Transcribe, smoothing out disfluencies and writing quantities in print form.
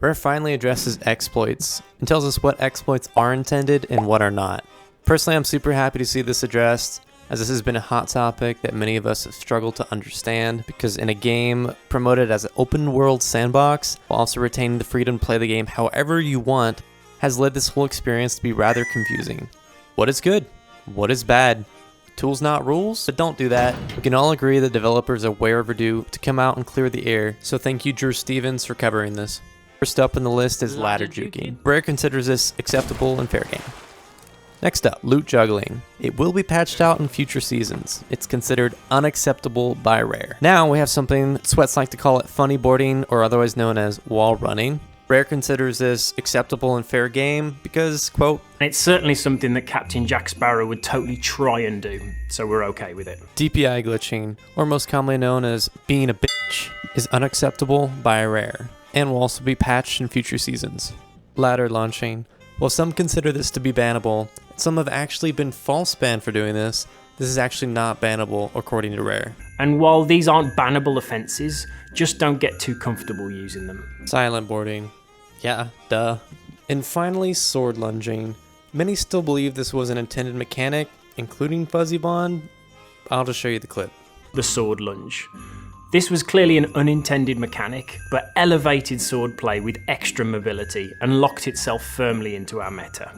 Rare finally addresses exploits and tells us what exploits are intended and what are not. Personally, I'm super happy to see this addressed, as this has been a hot topic that many of us have struggled to understand, because in a game promoted as an open world sandbox, while also retaining the freedom to play the game however you want, has led this whole experience to be rather confusing. What is good? What is bad? Tools not rules? But don't do that. We can all agree that developers are way overdue to come out and clear the air, so thank you Drew Stevens for covering this. First up on the list is ladder juking. Rare considers this acceptable and fair game. Next up, loot juggling. It will be patched out in future seasons. It's considered unacceptable by Rare. Now we have something sweats like to call it funny boarding, or otherwise known as wall running. Rare considers this acceptable and fair game because, quote, it's certainly something that Captain Jack Sparrow would totally try and do, so we're okay with it. DPI glitching, or most commonly known as being a bitch, is unacceptable by Rare, and will also be patched in future seasons. Ladder launching. While some consider this to be bannable, some have actually been false banned for doing this. This is actually not bannable according to Rare. And while these aren't bannable offences, just don't get too comfortable using them. Silent boarding. Yeah, duh. And finally, sword lunging. Many still believe this was an intended mechanic, including Fuzzy Bond. I'll just show you the clip. The sword lunge. This was clearly an unintended mechanic, but elevated swordplay with extra mobility and locked itself firmly into our meta.